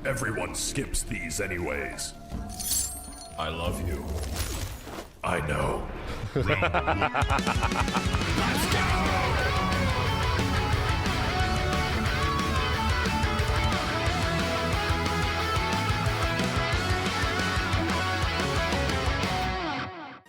Everyone skips these anyways. I love you. I know. Let's go!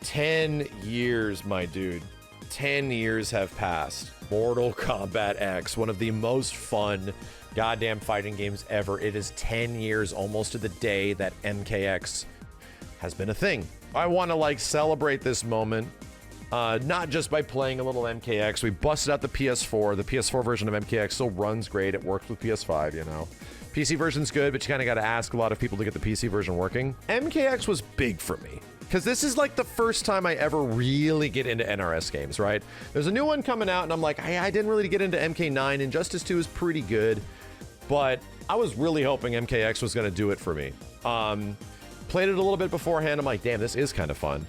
10 years, my dude. 10 years have passed. Mortal Kombat X, one of the most fun goddamn fighting games ever. It is 10 years almost to the day that MKX has been a thing. I want to like celebrate this moment, not just by playing a little MKX. We busted out the PS4. The PS4 version of MKX still runs great. It works with PS5, you know. PC version's good, but you kind of got to ask a lot of people to get the PC version working. MKX was big for me, because this is like the first time I ever really get into NRS games, right? There's a new one coming out, and I'm like, I didn't really get into MK9. Injustice 2 is pretty good, but I was really hoping MKX was going to do it for me. Played it a little bit beforehand. I'm like, damn, this is kind of fun.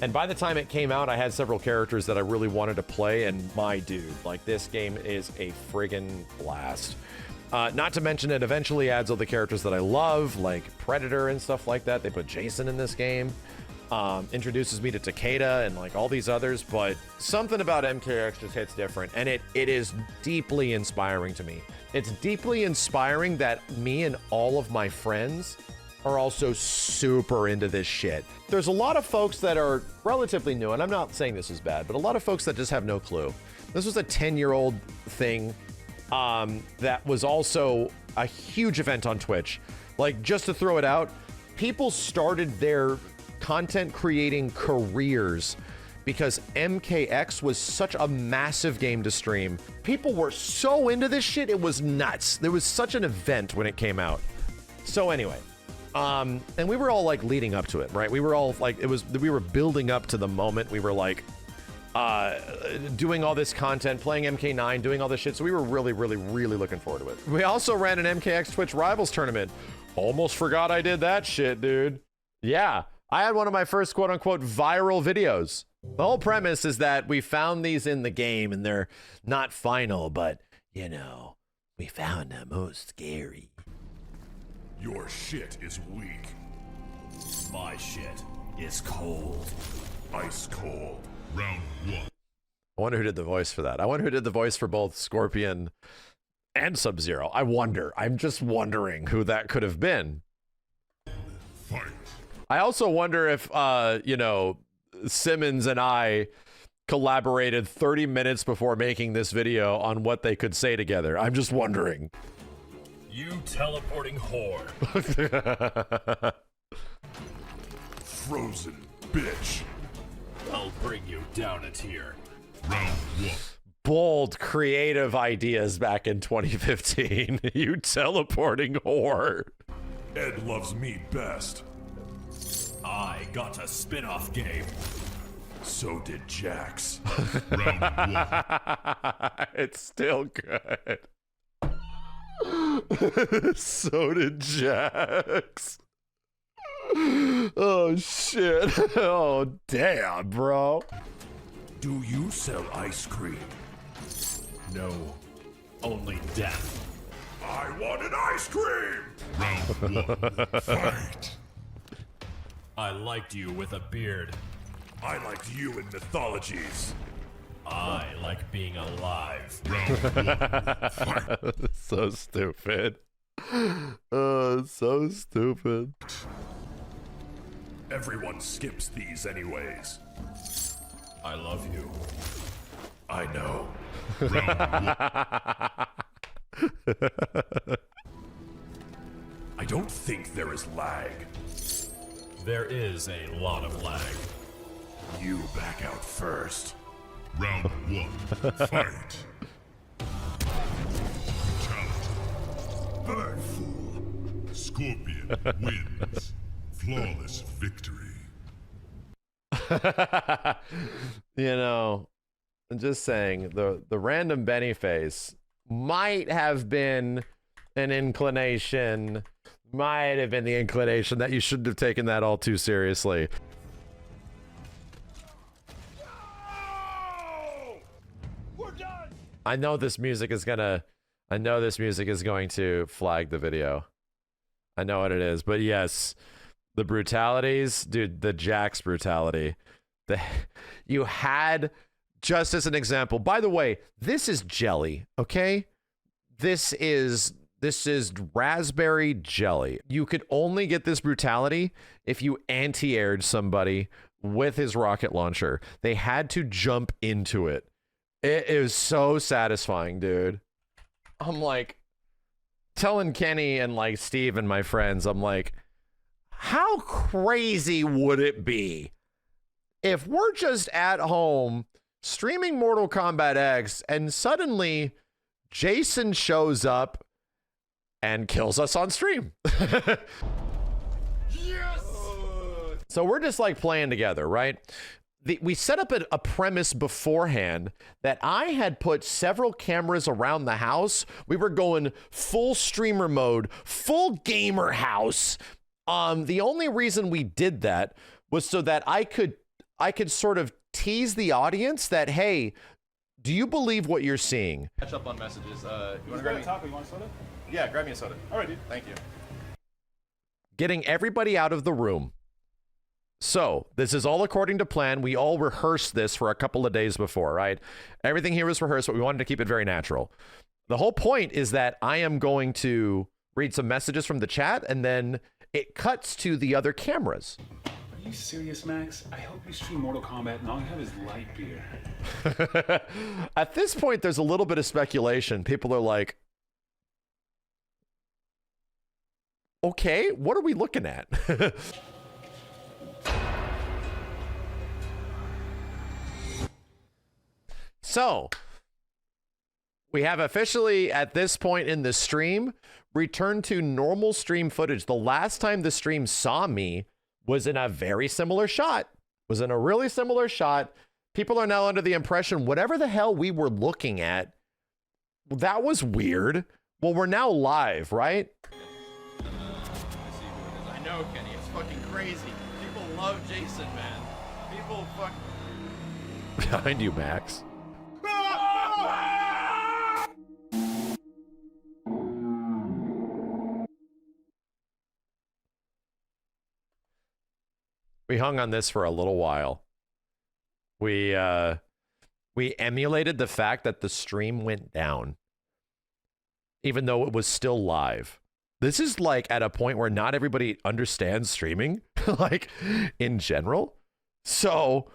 And by the time it came out, I had several characters that I really wanted to play, and my dude, like, this game is a friggin' blast. Not to mention it eventually adds all the characters that I love, like Predator and stuff like that. They put Jason in this game. Introduces me to Takeda and like all these others, but something about MKX just hits different, and it is deeply inspiring to me. It's deeply inspiring that me and all of my friends are also super into this shit. There's a lot of folks that are relatively new, and I'm not saying this is bad, but a lot of folks that just have no clue. This was a 10-year-old thing that was also a huge event on Twitch. Like, just to throw it out, people started their content creating careers because MKX was such a massive game to stream. People were so into this shit, it was nuts. There was such an event when it came out. So anyway, and we were all like leading up to it, right? We were all like, we were building up to the moment. We were like, doing all this content, playing MK9, doing all this shit. So we were really, really, really looking forward to it. We also ran an MKX Twitch Rivals tournament. Almost forgot I did that shit, dude. Yeah, I had one of my first quote unquote viral videos. The whole premise is that we found these in the game and they're not final, but you know, we found them most scary. Your shit is weak. My shit is cold. Ice cold. Round 1. I wonder who did the voice for that. I wonder who did the voice for both Scorpion and Sub-Zero. I wonder. I'm just wondering who that could have been. Fight. I also wonder if, you know, Simmons and I collaborated 30 minutes before making this video on what they could say together. I'm just wondering. You teleporting whore. Frozen bitch. I'll bring you down a tier. Round 1. Bold, creative ideas back in 2015. You teleporting whore. Ed loves me best. I got a spin-off game. So did Jax. Round 1. It's still good. So did Jax. Oh shit. Oh damn, bro. Do you sell ice cream? No, only death. I want an ice cream! Round 1. Fight. I liked you with a beard. I liked you in mythologies. I like being alive. Round 1. Fight. So stupid. Oh, so stupid. Everyone skips these anyways. I love you. I know. Round 1. I don't think there is lag. There is a lot of lag. You back out first. Round 1. Fight. Fatality. Burn, fool. Scorpion wins. Flawless victory. You know, I'm just saying, the random Benny face might have been an inclination, might have been the inclination that you shouldn't have taken that all too seriously. No! We're done! I know this music is going to flag the video. I know what it is. But yes, the brutalities, dude, the Jax brutality. You had, just as an example, by the way, this is jelly, okay? This is raspberry jelly. You could only get this brutality if you anti-aired somebody with his rocket launcher. They had to jump into it. It is so satisfying, dude. I'm like telling Kenny and like Steve and my friends, I'm like, how crazy would it be if we're just at home streaming Mortal Kombat X and suddenly Jason shows up and kills us on stream? Yes! So we're just like playing together, right? We set up a premise beforehand that I had put several cameras around the house. We were going full streamer mode, full gamer house. The only reason we did that was so that I could sort of tease the audience that, hey, do you believe what you're seeing? Catch up on messages. You want to grab a taco? You want a soda? Yeah, grab me a soda. All right, dude. Thank you. Getting everybody out of the room. So this is all according to plan. We all rehearsed this for a couple of days before, right? Everything here was rehearsed, but we wanted to keep it very natural. The whole point is that I am going to read some messages from the chat, and then it cuts to the other cameras. Are you serious, Max? I hope you stream Mortal Kombat and all you have is light beer. At this point, there's a little bit of speculation. People are like, okay, what are we looking at? So, we have officially, at this point in the stream, returned to normal stream footage. The last time the stream saw me was in a very similar shot. Was in a really similar shot. People are now under the impression, whatever the hell we were looking at, that was weird. Well, we're now live, right? I know, Kenny. It's fucking crazy. People love Jason, man. People fuck. Behind you, Max. We hung on this for a little while. We emulated the fact that the stream went down, even though it was still live. This is like at a point where not everybody understands streaming, like in general. So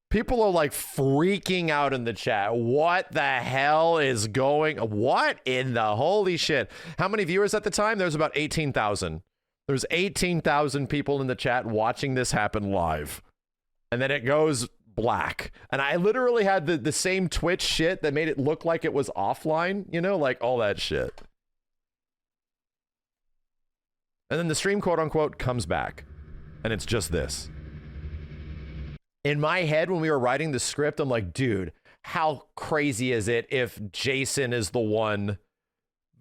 people are like freaking out in the chat. What the hell is going? What in the holy shit? How many viewers at the time? There was about 18,000. There's 18,000 people in the chat watching this happen live. And then it goes black. And I literally had the same Twitch shit that made it look like it was offline, you know, like all that shit. And then the stream, quote unquote, comes back. And it's just this. In my head, when we were writing the script, I'm like, dude, how crazy is it if Jason is the one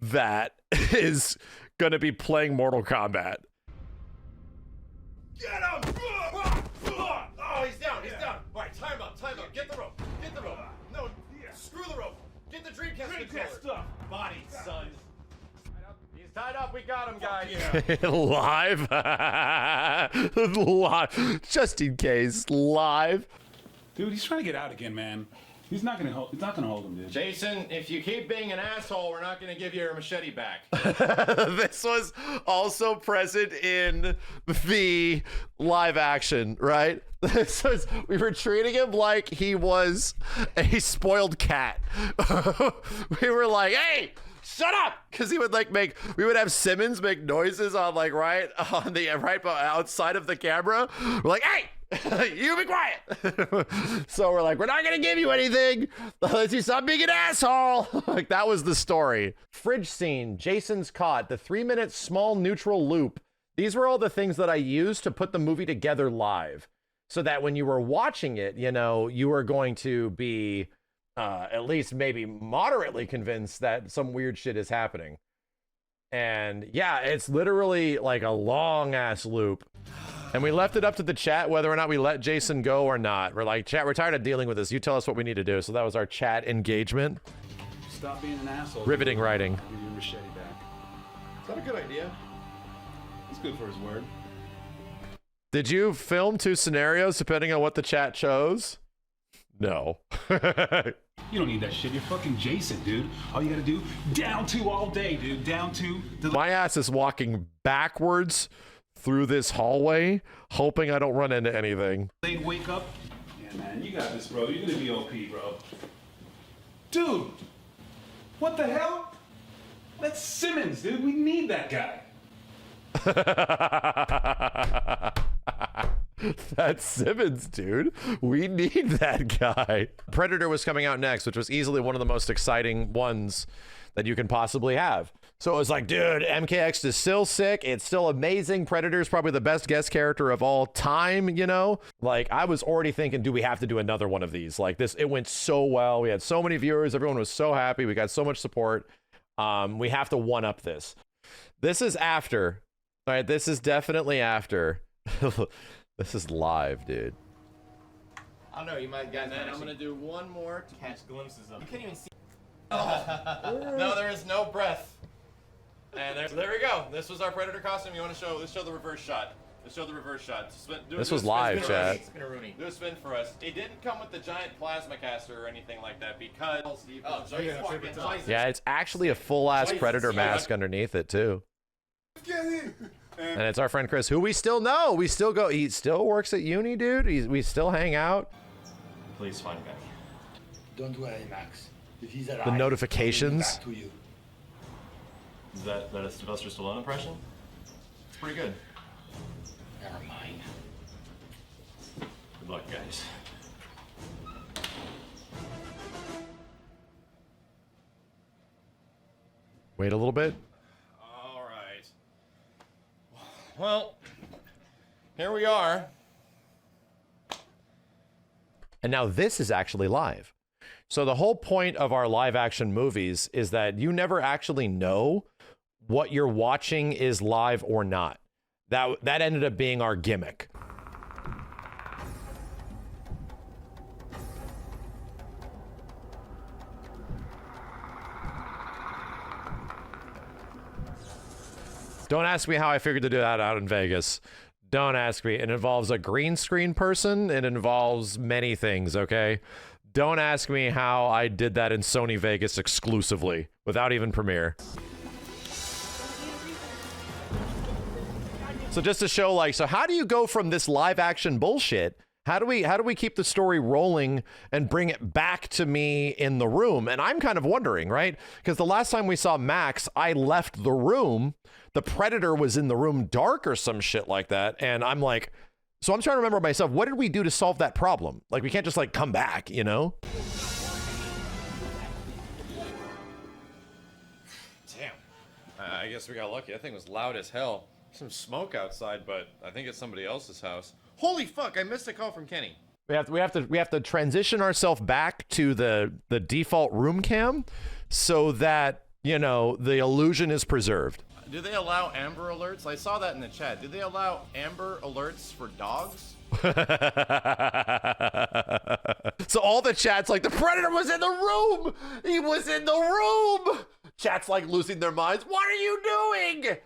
that is going to be playing Mortal Kombat? Get him! Oh, he's down. He's down. All right, time up. Get the rope. No, screw the rope. Get the Dreamcast controller. stuff. Body, son. He's tied up. We got him, guys. Live? Live. Just in case. Live. Dude, he's trying to get out again, man. He's not gonna hold him, dude. Jason, if you keep being an asshole, we're not gonna give you your machete back. This was also present in the live action, right? We were treating him like he was a spoiled cat. We were like, hey, shut up, because he would like we would have Simmons make noises on like right outside of the camera. We're like, hey, you be quiet. So we're like, we're not gonna give you anything unless you stop being an asshole. Like that was the story. Fridge scene, Jason's caught, the 3-minute small neutral loop. These were all the things that I used to put the movie together live, so that when you were watching it, you know, you were going to be at least maybe moderately convinced that some weird shit is happening. And yeah, it's literally like a long ass loop. And we left it up to the chat whether or not we let Jason go or not. We're like, chat, we're tired of dealing with this. You tell us what we need to do. So that was our chat engagement. Stop being an asshole. Riveting writing. Give your machete back. Is that a good idea? He's good for his word. Did you film 2 scenarios depending on what the chat chose? No. You don't need that shit. You're fucking Jason, dude. All you gotta do, down 2 all day, dude. Down 2. My ass is walking backwards through this hallway, hoping I don't run into anything. They wake up. Yeah, man, you got this, bro. You're gonna be OP, bro. Dude, what the hell? That's Simmons, dude. We need that guy. That's Simmons, dude. We need that guy. Predator was coming out next, which was easily one of the most exciting ones that you can possibly have. So it was like, dude, MKX is still sick. It's still amazing. Predator's probably the best guest character of all time, you know? Like, I was already thinking, do we have to do another one of these? Like, this, it went so well. We had so many viewers. Everyone was so happy. We got so much support. We have to one-up this. This is after. All right, this is definitely after. This is live, dude. I don't know, you might get that. I'm gonna do one more to catch glimpses of. You can't even see. No, there is no breath. And there we go. This was our Predator costume. You want to show? Let's show the reverse shot. Let's show the reverse shot. This was live, chat. Do a spin for us. It didn't come with the giant plasma caster or anything like that because. Yeah, it's actually a full-ass Predator mask underneath it too. And it's our friend Chris, who we still know. We still go. He still works at uni, dude. We still hang out. Please find back. Don't worry, Max. If he's alive, The notifications. Back to you. Is that a Sylvester Stallone impression? It's pretty good. Never mind. Good luck, guys. Wait a little bit. All right. Well, here we are. And now this is actually live. So the whole point of our live action movies is that you never actually know what you're watching is live or not. That ended up being our gimmick. Don't ask me how I figured to do that out in Vegas. Don't ask me. It involves a green screen person. It involves many things, okay? Don't ask me how I did that in Sony Vegas exclusively, without even Premiere. So just to show, like, so how do you go from this live action bullshit? How do we keep the story rolling and bring it back to me in the room? And I'm kind of wondering, right? Because the last time we saw Max, I left the room. The Predator was in the room dark or some shit like that. And I'm like, so I'm trying to remember myself, what did we do to solve that problem? Like, we can't just like come back, you know? Damn. I guess we got lucky. That thing was loud as hell. Some smoke outside, but I think it's somebody else's house. Holy fuck, I missed a call from Kenny. We have to transition ourselves back to the default room cam so that, you know, the illusion is preserved. Do they allow Amber Alerts? I saw that in the chat. Do they allow Amber Alerts for dogs? So all the chat's like, the Predator was in the room! He was in the room! Chat's like losing their minds. What are you doing?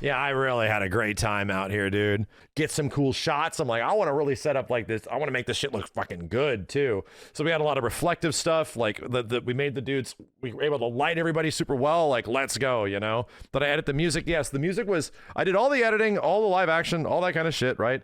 Yeah, I really had a great time out here, dude. Get some cool shots. I'm like, I want to really set up like this. I want to make this shit look fucking good, too. So we had a lot of reflective stuff. Like, we made the dudes, we were able to light everybody super well. Like, let's go, you know? Did I edit the music? Yes, the music was, I did all the editing, all the live action, all that kind of shit, right?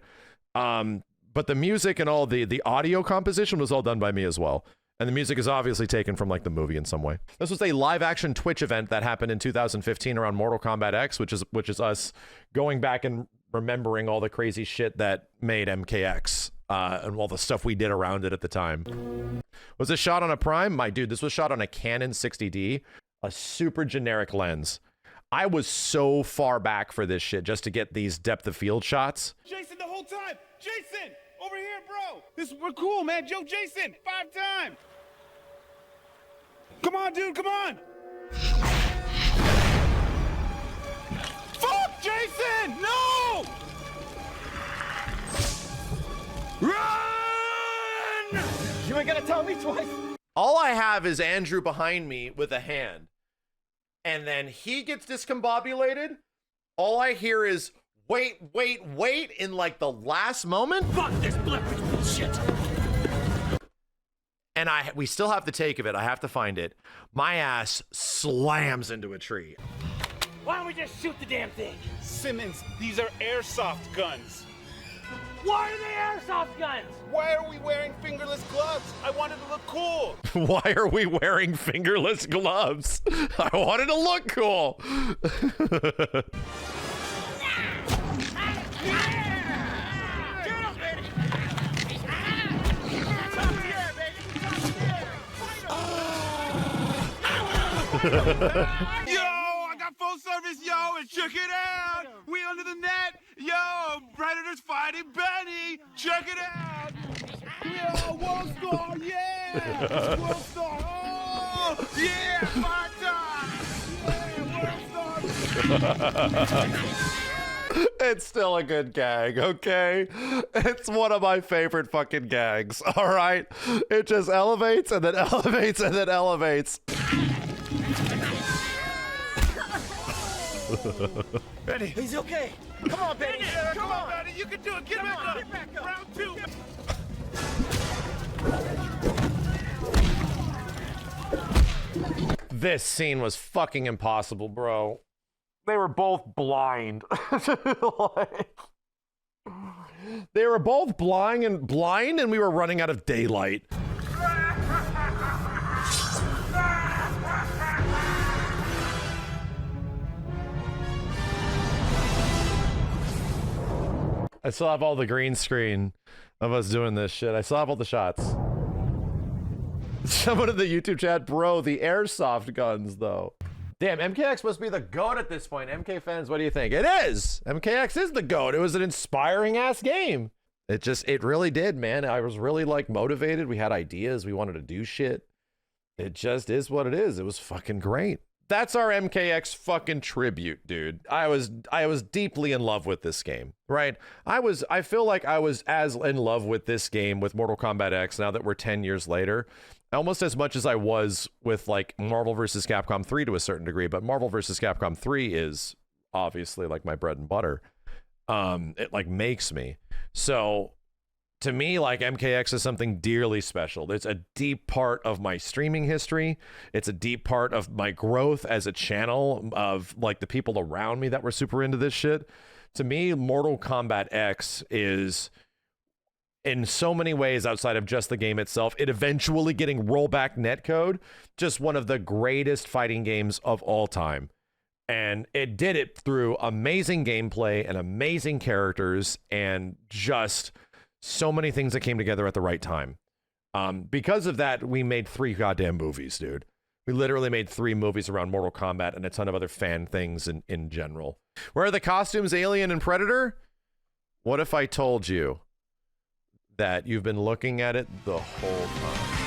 But the music and all the audio composition was all done by me as well. And the music is obviously taken from like the movie in some way. This was a live action Twitch event that happened in 2015 around Mortal Kombat X, which is us going back and remembering all the crazy shit that made MKX and all the stuff we did around it at the time. Was this shot on a Prime? My dude, this was shot on a Canon 60D, a super generic lens. I was so far back for this shit just to get these depth of field shots. Jason the whole time! Jason! Over here, bro! We're cool, man. Joe Jason! 5 times! Come on, dude, come on! Fuck, Jason! No! Run! You ain't gonna tell me twice. All I have is Andrew behind me with a hand. and then he gets discombobulated. All I hear is wait in like the last moment. Fuck this Blackbridge bullshit. And we still have the take of it. I have to find it. My ass slams into a tree. Why don't we just shoot the damn thing? Simmons, these are airsoft guns. Why are they airsoft guns? Why are we wearing fingerless gloves? I wanted to look cool. Why are we wearing fingerless gloves? I wanted to look cool. Yo, I got full service, yo, and check it out. We under the net. Yo, Predators fighting Benny. Check it out. Yo, World Star, yeah. World Star, oh, yeah, 5 times. Yeah, World Star. It's still a good gag, okay? It's one of my favorite fucking gags, all right? It just elevates and then elevates and then elevates. Benny. He's okay. Come on, Benny. Come on, Benny. You can do it. Get back up. Get back up. Round 2. This scene was fucking impossible, bro. They were both blind. They were both blind and we were running out of daylight. I still have all the green screen of us doing this shit. I still have all the shots. Someone in the YouTube chat, bro, the airsoft guns, though. Damn, MKX must be the GOAT at this point. MK fans, what do you think? It is! MKX is the GOAT. It was an inspiring-ass game. It really did, man. I was really, like, motivated. We had ideas. We wanted to do shit. It just is what it is. It was fucking great. That's our MKX fucking tribute, dude. I was deeply in love with this game, right? I feel like I was as in love with this game with Mortal Kombat X now that we're 10 years later, almost as much as I was with like Marvel vs. Capcom 3 to a certain degree, but Marvel vs. Capcom 3 is obviously like my bread and butter. It like makes me. So to me, like, MKX is something dearly special. It's a deep part of my streaming history. It's a deep part of my growth as a channel, of like the people around me that were super into this shit. To me, Mortal Kombat X is, in so many ways outside of just the game itself, it eventually getting rollback netcode, just one of the greatest fighting games of all time. And it did it through amazing gameplay and amazing characters and just so many things that came together at the right time. Because of that, we made 3 goddamn movies, dude. We literally made 3 movies around Mortal Kombat and a ton of other fan things in general. Where are the costumes, Alien and Predator? What if I told you that you've been looking at it the whole time?